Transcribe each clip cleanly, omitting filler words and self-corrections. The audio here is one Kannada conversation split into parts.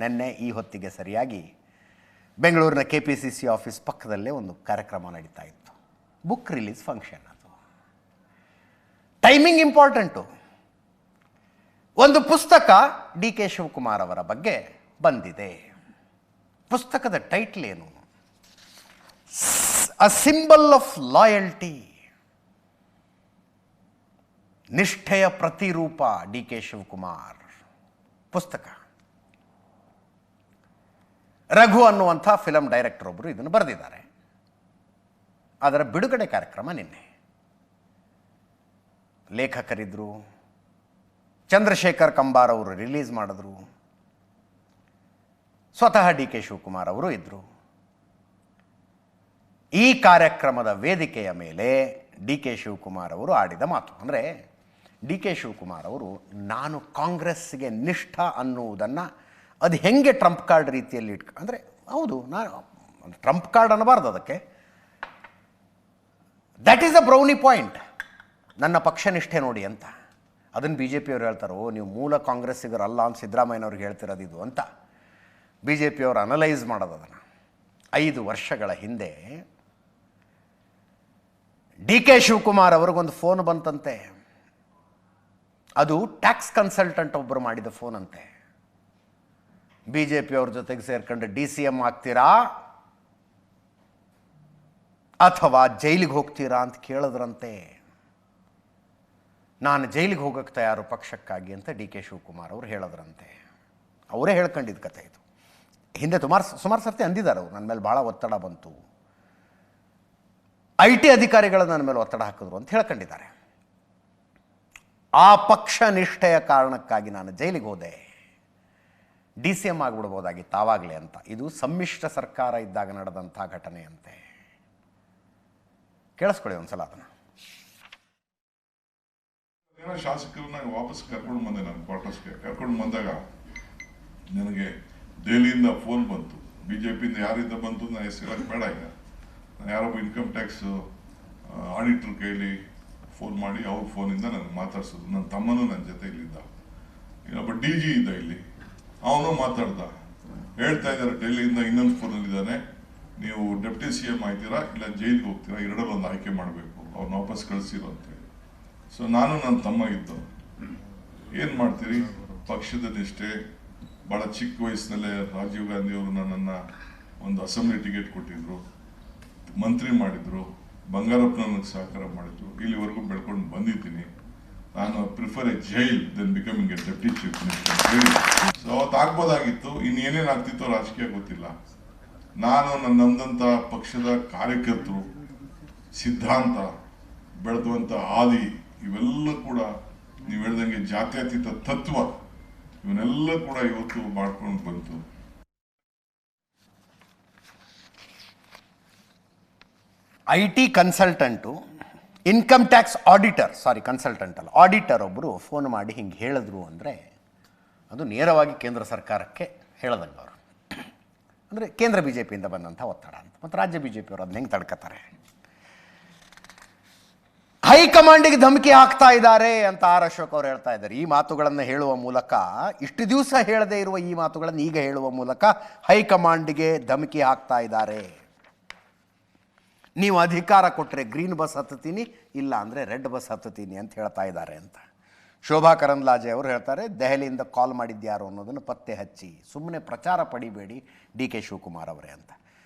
ನಿನ್ನೆ ಈ ಹೊತ್ತಿಗೆ ಸರಿಯಾಗಿ ಬೆಂಗಳೂರಿನ KPCC ಆಫೀಸ್ ಪಕ್ಕದಲ್ಲೇ ಒಂದು ಕಾರ್ಯಕ್ರಮ ನಡೀತಾ ಇತ್ತು. Book release function. ಅದು ಟೈಮಿಂಗ್ ಇಂಪಾರ್ಟೆಂಟು. ಒಂದು ಪುಸ್ತಕ DK ಶಿವಕುಮಾರ್ ಅವರ ಬಗ್ಗೆ ಬಂದಿದೆ. ಪುಸ್ತಕದ ಟೈಟ್ಲ್ ಏನು? ಅ ಸಿಂಬಲ್ ಆಫ್ ಲಾಯಲ್ಟಿ, ನಿಷ್ಠೆಯ ಪ್ರತಿರೂಪ DK ಶಿವಕುಮಾರ್ ಪುಸ್ತಕ. ರಘು ಅನ್ನುವಂಥ ಫಿಲಂ ಡೈರೆಕ್ಟರ್ ಒಬ್ಬರು ಇದನ್ನು ಬರೆದಿದ್ದಾರೆ. ಅದರ ಬಿಡುಗಡೆ ಕಾರ್ಯಕ್ರಮ ನಿನ್ನೆ. ಲೇಖಕರಿದ್ದರು, ಚಂದ್ರಶೇಖರ್ ಕಂಬಾರ್ ಅವರು ರಿಲೀಸ್ ಮಾಡಿದ್ರು, ಸ್ವತಃ DK ಶಿವಕುಮಾರ್ ಅವರು ಇದ್ದರು. ಈ ಕಾರ್ಯಕ್ರಮದ ವೇದಿಕೆಯ ಮೇಲೆ DK ಶಿವಕುಮಾರ್ ಅವರು ಆಡಿದ ಮಾತು ಅಂದರೆ, DK ಶಿವಕುಮಾರ್ ಅವರು ನಾನು ಕಾಂಗ್ರೆಸ್ಗೆ ನಿಷ್ಠ ಅನ್ನುವುದನ್ನು ಅದು ಹೆಂಗೆ ಟ್ರಂಪ್ ಕಾರ್ಡ್ ರೀತಿಯಲ್ಲಿ ಅಂದರೆ, ಹೌದು ನಾನು ಟ್ರಂಪ್ ಕಾರ್ಡ್ ಅನ್ನಬಾರ್ದು, ಅದಕ್ಕೆ that is a brownie point. ನನ್ನ ಪಕ್ಷ ನಿಷ್ಠೆ ನೋಡಿ ಅಂತ. ಅದನ್ನು BJP ಅವರು ಹೇಳ್ತಾರೆ, ಓ ನೀವು ಮೂಲ ಕಾಂಗ್ರೆಸ್ಸಿಗರಲ್ಲ ಅಂತ ಸಿದ್ದರಾಮಯ್ಯನವ್ರಿಗೆ ಹೇಳ್ತಿರೋದು ಇದು ಅಂತ. BJP ಅವರು ಅನಲೈಸ್ ಮಾಡೋದು ಅದನ್ನು. 5 ವರ್ಷಗಳ ಹಿಂದೆ DK ಶಿವಕುಮಾರ್ ಅವ್ರಿಗೊಂದು ಫೋನ್ ಬಂತಂತೆ. ಅದು ಟ್ಯಾಕ್ಸ್ ಕನ್ಸಲ್ಟೆಂಟ್ ಒಬ್ಬರು ಮಾಡಿದ ಫೋನ್ ಅಂತೆ. BJP ಅವ್ರ ಜೊತೆಗೆ ಸೇರ್ಕೊಂಡು DCM ಆಗ್ತೀರಾ ಅಥವಾ ಜೈಲಿಗೆ ಹೋಗ್ತೀರಾ ಅಂತ ಕೇಳಿದ್ರಂತೆ. ನಾನು ಜೈಲಿಗೆ ಹೋಗೋಕ್ಕೆ ತಯಾರು ಪಕ್ಷಕ್ಕಾಗಿ ಅಂತ DK ಶಿವಕುಮಾರ್ ಅವರು ಹೇಳಿದ್ರಂತೆ. ಅವರೇ ಹೇಳ್ಕೊಂಡಿದ್ದ ಕತೆ ಇದು. ಹಿಂದೆ ಸುಮಾರು ಸರ್ತಿ ಅಂದಿದ್ದಾರೆ ಅವರು, ನನ್ನ ಮೇಲೆ ಭಾಳ ಒತ್ತಡ ಬಂತು, IT ಅಧಿಕಾರಿಗಳು ನನ್ನ ಮೇಲೆ ಒತ್ತಡ ಹಾಕಿದ್ರು ಅಂತ ಹೇಳ್ಕೊಂಡಿದ್ದಾರೆ. ಆ ಪಕ್ಷ ನಿಷ್ಠೆಯ ಕಾರಣಕ್ಕಾಗಿ ನಾನು ಜೈಲಿಗೆ ಹೋದೆ, DCM ಆಗಿಬಿಡ್ಬೋದಾಗಿತ್ತು ಆವಾಗಲೇ ಅಂತ. ಇದು ಸಮ್ಮಿಶ್ರ ಸರ್ಕಾರ ಇದ್ದಾಗ ನಡೆದಂಥ ಘಟನೆ ಅಂತೆ. ಕೇಳಿಸ್ಕೊಳ್ಳಿ ಒಂದ್ಸಲ ಅದನ್ನು. ಶಾಸಕರನ್ನ ವಾಪಸ್ ಕರ್ಕೊಂಡು ಬಂದೆ, ನಾನು ಕ್ವಾರ್ಟರ್ಸ್ಗೆ ಕರ್ಕೊಂಡು ಬಂದಾಗ ನನಗೆ ದೆಹಲಿಯಿಂದ ಫೋನ್ ಬಂತು. BJPಯಿಂದ ಯಾರಿಂದ ಬಂತು ನಾನು ಹೆಸರು ಬೇಡ, ಈಗ ನಾನು ಯಾರೊಬ್ಬ ಇನ್ಕಮ್ ಟ್ಯಾಕ್ಸ್ ಆಡಿಟ್ರ್ ಕೈಲಿ ಫೋನ್ ಮಾಡಿ ಅವ್ರ ಫೋನಿಂದ ನನಗೆ ಮಾತಾಡ್ಸೋದು. ನನ್ನ ತಮ್ಮನೂ ನನ್ನ ಜೊತೆ ಇಲ್ಲಿದ್ದ, ಇನ್ನೊಬ್ಬ DG ಇದ್ದ ಇಲ್ಲಿ, ಅವನು ಮಾತಾಡ್ದ. ಹೇಳ್ತಾ ಇದ್ದಾರೆ ಡೆಲ್ಲಿಯಿಂದ ಇನ್ನೊಂದು ಫೋನಲ್ಲಿದ್ದಾನೆ, ನೀವು ಡೆಪ್ಟಿ CM ಆಯ್ತೀರಾ ಇಲ್ಲ ಜೈಲಿಗೆ ಹೋಗ್ತೀರಾ, ಎರಡರಲ್ಲಿ ಒಂದು ಆಯ್ಕೆ ಮಾಡಬೇಕು, ಅವ್ರನ್ನ ವಾಪಸ್ ಕಳಿಸಿರೋ ಅಂತೇಳಿ. ಸೊ ನಾನು ನನ್ನ ತಮ್ಮ ಇದ್ದು ಏನು ಮಾಡ್ತೀರಿ, ಪಕ್ಷದ ನಿಷ್ಠೆ. ಭಾಳ ಚಿಕ್ಕ ವಯಸ್ಸಿನಲ್ಲೇ ರಾಜೀವ್ ಗಾಂಧಿ ಅವರು ನನ್ನನ್ನು ಒಂದು ಅಸೆಂಬ್ಲಿ ಟಿಕೆಟ್ ಕೊಟ್ಟಿದ್ರು, ಮಂತ್ರಿ ಮಾಡಿದ್ರು, ಬಂಗಾರಪ್ಪ ನನಗೆ ಸಹಕಾರ ಮಾಡಿದ್ರು, ಇಲ್ಲಿವರೆಗೂ ಬೆಳ್ಕೊಂಡು ಬಂದಿದ್ದೀನಿ. ನಾನು prefer a jail then becoming a deputy chief minister ಹೇಳಿ. ಸೊ ಅವತ್ತು ಆಗ್ಬೋದಾಗಿತ್ತು, ಇನ್ನೇನೇನು ಆಗ್ತಿತ್ತೋ ರಾಜಕೀಯ ಗೊತ್ತಿಲ್ಲ. ನಾನು ನನ್ನಂದಂಥ ಪಕ್ಷದ ಕಾರ್ಯಕರ್ತರು, ಸಿದ್ಧಾಂತ, ಬೆಳೆದುವಂಥ ಹಾದಿ, ಇವೆಲ್ಲ ಕೂಡ ನೀವು ಹೇಳ್ದಂಗೆ ಜಾತ್ಯತೀತ ತತ್ವ, ಇವನ್ನೆಲ್ಲ ಕೂಡ ಇವತ್ತು ಮಾಡ್ಕೊಂಡು ಬಂತು. IT consultant, income tax auditor, consultant ಅಲ್ಲ, ಆಡಿಟರ್ ಒಬ್ಬರು ಫೋನ್ ಮಾಡಿ ಹಿಂಗೆ ಹೇಳಿದ್ರು ಅಂದರೆ ಅದು ನೇರವಾಗಿ ಕೇಂದ್ರ ಸರ್ಕಾರಕ್ಕೆ ಹೇಳ್ದಂಗೆ ಅವರು. ಅಂದರೆ ಕೇಂದ್ರ BJPಯಿಂದ ಬಂದಂಥ ಒತ್ತಡ ಅಂತ. ಮತ್ತು ರಾಜ್ಯ BJP ಅವರು ಅದನ್ನ ಹೆಂಗೆ ತಡ್ಕೋತಾರೆ? ಹೈಕಮಾಂಡಿಗೆ ಧಮಕಿ ಹಾಕ್ತಾ ಇದ್ದಾರೆ ಅಂತ R ಅಶೋಕ್ ಅವರು ಹೇಳ್ತಾ ಇದ್ದಾರೆ. ಈ ಮಾತುಗಳನ್ನು ಹೇಳುವ ಮೂಲಕ, ಇಷ್ಟು ದಿವಸ ಹೇಳದೇ ಇರುವ ಈ ಮಾತುಗಳನ್ನು ಈಗ ಹೇಳುವ ಮೂಲಕ ಹೈಕಮಾಂಡಿಗೆ ಧಮಕಿ ಹಾಕ್ತಾ ಇದ್ದಾರೆ. ನೀವು ಅಧಿಕಾರ ಕೊಟ್ಟರೆ ಗ್ರೀನ್ ಬಸ್ ಹತ್ತುತ್ತೀನಿ, ಇಲ್ಲ ಅಂದರೆ ರೆಡ್ ಬಸ್ ಹತ್ತುತ್ತೀನಿ ಅಂತ ಹೇಳ್ತಾ ಇದ್ದಾರೆ ಅಂತ. ಶೋಭಾ ಕರಂದ್ಲಾಜೆ ಅವರು ಹೇಳ್ತಾರೆ, ದೆಹಲಿಯಿಂದ ಕಾಲ್ ಮಾಡಿದ್ಯಾರು ಅನ್ನೋದನ್ನು ಪತ್ತೆ ಹಚ್ಚಿ ಸುಮ್ಮನೆ ಪ್ರಚಾರ ಪಡಿಬೇಡಿ DK ಶಿವಕುಮಾರ್ ಅವರೇ ಅಂತ.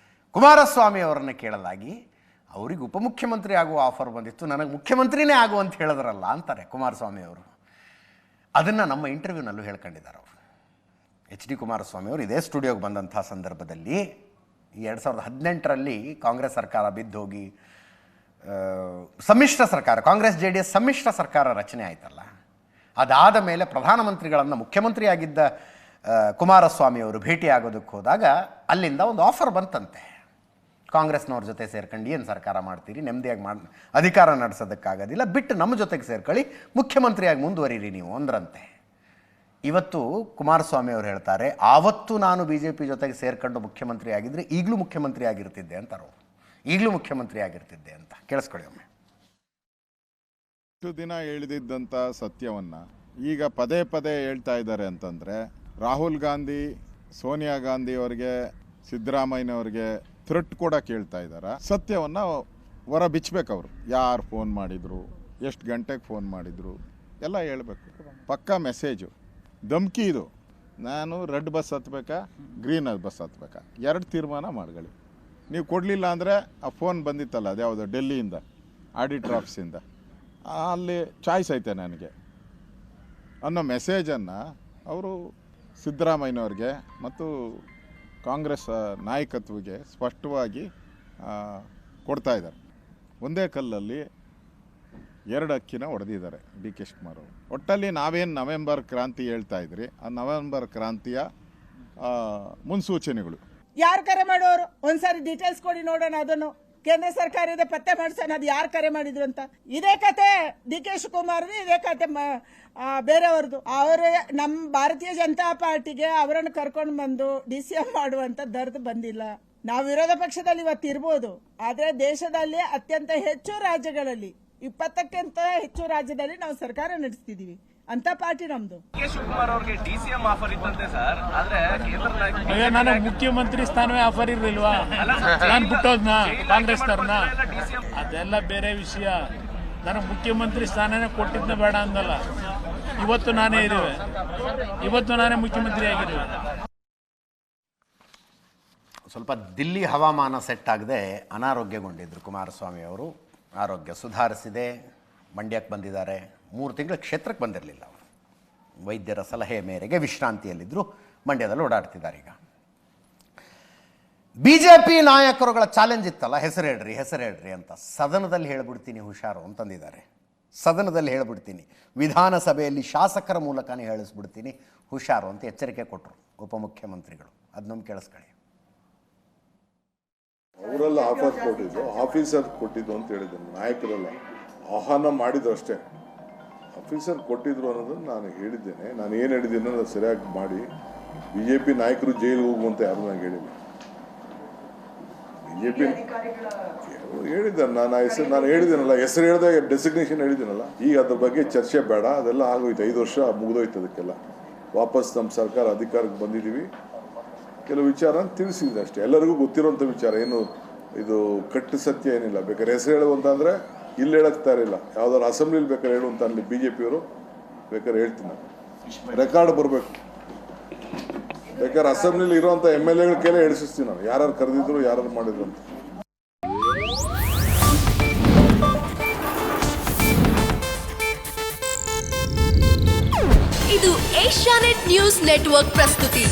ಕುಮಾರಸ್ವಾಮಿ ಅವರನ್ನು ಕೇಳಲಾಗಿ, ಅವ್ರಿಗೆ ಉಪಮುಖ್ಯಮಂತ್ರಿ ಆಗುವ ಆಫರ್ ಬಂದಿತ್ತು, ನನಗೆ ಮುಖ್ಯಮಂತ್ರಿನೇ ಆಗು ಅಂತ ಹೇಳಿದ್ರಲ್ಲ ಅಂತಾರೆ ಕುಮಾರಸ್ವಾಮಿ ಅವರು. ಅದನ್ನು ನಮ್ಮ ಇಂಟರ್ವ್ಯೂನಲ್ಲೂ ಹೇಳ್ಕೊಂಡಿದ್ದಾರೆ ಅವರು. HD ಕುಮಾರಸ್ವಾಮಿ ಅವರು ಇದೇ ಸ್ಟುಡಿಯೋಗೆ ಬಂದಂಥ ಸಂದರ್ಭದಲ್ಲಿ 2018ರಲ್ಲಿ ಕಾಂಗ್ರೆಸ್ ಸರ್ಕಾರ ಬಿದ್ದೋಗಿ ಸಮ್ಮಿಶ್ರ ಸರ್ಕಾರ, ಕಾಂಗ್ರೆಸ್ JDS ಸಮ್ಮಿಶ್ರ ಸರ್ಕಾರ ರಚನೆ ಆಯ್ತಲ್ಲ, ಅದಾದ ಮೇಲೆ ಪ್ರಧಾನಮಂತ್ರಿಗಳನ್ನು ಮುಖ್ಯಮಂತ್ರಿಯಾಗಿದ್ದ ಕುಮಾರಸ್ವಾಮಿ ಅವರು ಭೇಟಿಯಾಗೋದಕ್ಕೆ ಹೋದಾಗ ಅಲ್ಲಿಂದ ಒಂದು ಆಫರ್ ಬಂತಂತೆ. ಕಾಂಗ್ರೆಸ್ನವ್ರ ಜೊತೆ ಸೇರ್ಕೊಂಡು ಏನು ಸರ್ಕಾರ ಮಾಡ್ತೀರಿ, ನೆಮ್ಮದಿಯಾಗಿ ಅಧಿಕಾರ ನಡೆಸೋದಕ್ಕಾಗೋದಿಲ್ಲ, ಬಿಟ್ಟು ನಮ್ಮ ಜೊತೆಗೆ ಸೇರ್ಕೊಳ್ಳಿ, ಮುಖ್ಯಮಂತ್ರಿಯಾಗಿ ಮುಂದುವರಿರಿ ನೀವು ಅಂದ್ರಂತೆ. ಇವತ್ತು ಕುಮಾರಸ್ವಾಮಿ ಅವರು ಹೇಳ್ತಾರೆ, ಆವತ್ತು ನಾನು BJP ಜೊತೆಗೆ ಸೇರ್ಕೊಂಡು ಮುಖ್ಯಮಂತ್ರಿ ಆಗಿದ್ದರೆ ಈಗಲೂ ಮುಖ್ಯಮಂತ್ರಿ ಆಗಿರ್ತಿದ್ದೆ ಅಂತಾರೆ ಅವರು. ಈಗಲೂ ಮುಖ್ಯಮಂತ್ರಿ ಆಗಿರ್ತಿದ್ದೆ ಅಂತ. ಕೇಳಿಸ್ಕೊಳ್ಳಿ ಒಮ್ಮೆ. ಇಷ್ಟು ದಿನ ಹೇಳಿದಂಥ ಸತ್ಯವನ್ನ ಈಗ ಪದೇ ಪದೇ ಹೇಳ್ತಾ ಇದ್ದಾರೆ ಅಂತಂದ್ರೆ, ರಾಹುಲ್ ಗಾಂಧಿ ಸೋನಿಯಾ ಗಾಂಧಿಯವರಿಗೆ ಸಿದ್ದರಾಮಯ್ಯನವ್ರಿಗೆ ಥ್ರೆಟ್ ಕೂಡ ಕೇಳ್ತಾ ಇದ್ದಾರೆ. ಸತ್ಯವನ್ನು ಹೊರ ಬಿಚ್ಚಬೇಕು. ಅವರು ಯಾರು ಫೋನ್ ಮಾಡಿದರು, ಎಷ್ಟು ಗಂಟೆಗೆ ಫೋನ್ ಮಾಡಿದರು ಎಲ್ಲ ಹೇಳಬೇಕು. ಪಕ್ಕಾ ಮೆಸೇಜು, ಧಮ್ಕಿ ಇದು. ನಾನು ರೆಡ್ ಬಸ್ ಹತ್ಬೇಕಾ, ಗ್ರೀನ್ ಬಸ್ ಹತ್ಬೇಕಾ, 2 ತೀರ್ಮಾನ ಮಾಡ್ಕೊಳ್ಳಿ. ನೀವು ಕೊಡಲಿಲ್ಲ ಅಂದರೆ ಆ ಫೋನ್ ಬಂದಿತ್ತಲ್ಲ, ಅದ್ಯಾವುದು ಡೆಲ್ಲಿಯಿಂದ, ಆಡಿಟರ್ ಆಫೀಸಿಂದ, ಅಲ್ಲಿ ಚಾಯ್ಸ್ ಐತೆ ನನಗೆ ಅನ್ನೋ ಮೆಸೇಜನ್ನು ಅವರು ಸಿದ್ದರಾಮಯ್ಯನವ್ರಿಗೆ ಮತ್ತು ಕಾಂಗ್ರೆಸ್ ನಾಯಕತ್ವಕ್ಕೆ ಸ್ಪಷ್ಟವಾಗಿ ಕೊಡ್ತಾ ಇದ್ದಾರೆ. ಒಂದೇ ಕಲ್ಲಲ್ಲಿ 2 ಅಕ್ಕಿನ ಹೊಡೆದಿದ್ದಾರೆ ಡಿ ಕೆ ಶಿವಕುಮಾರ್ ಅವರು. ಒಟ್ಟಲ್ಲಿ ನಾವೇನು ನವೆಂಬರ್ ಕ್ರಾಂತಿ ಹೇಳ್ತಾ ಇದ್ರಿ, ಆ ನವೆಂಬರ್ ಕ್ರಾಂತಿಯ ಮುನ್ಸೂಚನೆಗಳು. ಯಾರು ಕರೆ ಮಾಡೋರು? ಒಂದ್ಸಾರಿ ಡೀಟೇಲ್ಸ್ ಕೊಡಿ ನೋಡೋಣ. ಅದನ್ನು ಕೇಂದ್ರ ಸರ್ಕಾರದ ಪತ್ತೆ ಮಾಡಿಸೋಣ, ಅದು ಯಾರು ಕರೆ ಮಾಡಿದ್ರು ಅಂತ. ಇದೇ ಕತೆ ಡಿ ಕೆ ಶಿವಕುಮಾರ್ದು, ಇದೇ ಕತೆ ಬೇರೆಯವ್ರದ್ದು. ಅವರು ನಮ್ಮ ಭಾರತೀಯ ಜನತಾ ಪಾರ್ಟಿಗೆ ಅವರನ್ನು ಕರ್ಕೊಂಡು ಬಂದು DCM ಮಾಡುವಂತ ದರ್ದು ಬಂದಿಲ್ಲ. ನಾವು ವಿರೋಧ ಪಕ್ಷದಲ್ಲಿ ಇವತ್ತು ಇರ್ಬೋದು, ಆದ್ರೆ ದೇಶದಲ್ಲಿ ಅತ್ಯಂತ ಹೆಚ್ಚು ರಾಜ್ಯಗಳಲ್ಲಿ 20ಕ್ಕಿಂತ ಹೆಚ್ಚು ರಾಜ್ಯದಲ್ಲಿ ನಾವು ಸರ್ಕಾರ ನಡೆಸ್ತಿದೀವಿ ಅಂತ ಪಾರ್ಟಿ ನಮ್ದು. ಶಿವಕುಮಾರ್ ಅವ್ರಿಗೆ DCM ಆಫರ್ ಇತ್ತಂತೆ ಸರ್, ಆದ್ರೆ ಕೇಂದ್ರ ನನಗೆ ಮುಖ್ಯಮಂತ್ರಿ ಸ್ಥಾನವೇ ಆಫರ್ ಇರ್ಲಿಲ್ವಾ? ನಾನು ಬಿಟ್ಟೋದ್ನ ಕಾಂಗ್ರೆಸ್ನವ್ರನ್ನ, ಅದೆಲ್ಲ ಬೇರೆ ವಿಷಯ. ನನಗೆ ಮುಖ್ಯಮಂತ್ರಿ ಸ್ಥಾನನೇ ಕೊಟ್ಟಿದ್ನ ಬೇಡ ಅಂದಲ್ಲ. ಇವತ್ತು ನಾನೇ ಇರುವೆ, ಇವತ್ತು ನಾನೇ ಮುಖ್ಯಮಂತ್ರಿ ಆಗಿರುವೆ. ಸ್ವಲ್ಪ ದಿಲ್ಲಿ ಹವಾಮಾನ ಸೆಟ್ ಆಗದೆ ಅನಾರೋಗ್ಯಗೊಂಡಿದ್ದರು ಕುಮಾರಸ್ವಾಮಿ ಅವರು. ಆರೋಗ್ಯ ಸುಧಾರಿಸಿದೆ, ಮಂಡ್ಯಕ್ಕೆ ಬಂದಿದ್ದಾರೆ. 3 ತಿಂಗಳು ಕ್ಷೇತ್ರಕ್ಕೆ ಬಂದಿರಲಿಲ್ಲ ಅವರು. ವೈದ್ಯರ ಸಲಹೆ ಮೇರೆಗೆ ವಿಶ್ರಾಂತಿಯಲ್ಲಿದ್ದರು, ಮಂಡ್ಯದಲ್ಲಿ ಓಡಾಡ್ತಿದ್ದಾರೆ. ಈಗ BJP ನಾಯಕರುಗಳ ಚಾಲೆಂಜ್ ಇತ್ತಲ್ಲ, ಹೆಸರು ಹೇಳ್ರಿ ಅಂತ. ಸದನದಲ್ಲಿ ಹೇಳ್ಬಿಡ್ತೀನಿ ಹುಷಾರು ಅಂತಂದಿದ್ದಾರೆ. ಸದನದಲ್ಲಿ ಹೇಳ್ಬಿಡ್ತೀನಿ, ವಿಧಾನಸಭೆಯಲ್ಲಿ ಶಾಸಕರ ಮೂಲಕನೇ ಹೇಳಿಸ್ಬಿಡ್ತೀನಿ ಹುಷಾರು ಅಂತ ಎಚ್ಚರಿಕೆ ಕೊಟ್ಟರು ಉಪಮುಖ್ಯಮಂತ್ರಿಗಳು. ಅದನ್ನೊಮ್ಮೆ ಕೇಳಿಸ್ಕೊಳ್ಳಿ. ಅವರೆಲ್ಲ ಆಫರ್ ಕೊಟ್ಟಿದ್ದು, ಆಫೀಸರ್ ಕೊಟ್ಟಿದ್ದು ಅಂತ ಹೇಳಿದ್ದೇನೆ, ನಾಯಕರೆಲ್ಲ ಆಹ್ವಾನ ಮಾಡಿದ್ರು ಅಷ್ಟೇ. ಆಫೀಸರ್ ಕೊಟ್ಟಿದ್ರು ಅನ್ನೋದನ್ನು ನಾನು ಹೇಳಿದ್ದೇನೆ. ನಾನು ಏನು ಹೇಳಿದ್ದೇನೆ ಅನ್ನೋದು ಸರಿಯಾಗಿ ಮಾಡಿ. BJP ನಾಯಕರು ಜೈಲಿಗೆ ಹೋಗುವಂತ ಯಾರು ನನಗೆ ಹೇಳಿಲ್ಲ. BJP ಹೇಳಿದ್ದಾರೆ, ನಾನು ಹೇಳಿದ್ದೇನಲ್ಲ, ಹೆಸರು ಹೇಳಿದಾಗ ಡೆಸಿಗ್ನೇಷನ್ ಹೇಳಿದ್ದೀನಲ್ಲ. ಈಗ ಅದ್ರ ಬಗ್ಗೆ ಚರ್ಚೆ ಬೇಡ, ಅದೆಲ್ಲ ಆಗೋಯ್ತು. 5 ವರ್ಷ ಮುಗಿದೋಯ್ತು. ಅದಕ್ಕೆಲ್ಲ ವಾಪಸ್ ನಮ್ಮ ಸರ್ಕಾರ ಅಧಿಕಾರಕ್ಕೆ ಬಂದಿದ್ದೀವಿ. ಕೆಲವು ವಿಚಾರ ತಿಳಿಸಿದ್ರೆ ಅಷ್ಟೇ, ಎಲ್ಲರಿಗೂ ಗೊತ್ತಿರೋಂಥ ವಿಚಾರ. ಏನು ಇದು ಕಟ್ಟು ಸತ್ಯ ಏನಿಲ್ಲ. ಬೇಕಾದ್ರೆ ಹೆಸರು ಹೇಳುವಂತಂದ್ರೆ ಇಲ್ಲಿ ಹೇಳಕ್ತಾ ಇರಲಿಲ್ಲ, ಯಾವ್ದಾದ್ರು ಅಸೆಂಬ್ಲಿಲಿ ಬೇಕಾದ್ರೆ ಹೇಳುವಂತ ಅಲ್ಲಿ BJPಯವರು ಬೇಕಾದ್ರೆ ಹೇಳ್ತೀನಿ. ರೆಕಾರ್ಡ್ ಬರಬೇಕು. ಬೇಕಾದ್ರೆ ಅಸೆಂಬ್ಲಿಲಿ ಇರೋಂಥ MLAಗಳ ಕೈಲೇ ಹೇಳಿಸ್ತೀನಿ ನಾನು, ಯಾರು ಕರೆದಿದ್ರು, ಯಾರು ಮಾಡಿದ್ರು ಅಂತ. ಇದು ಏಷ್ಯಾನೆಟ್ ನ್ಯೂಸ್ ನೆಟ್ವರ್ಕ್ ಪ್ರಸ್ತುತಿ.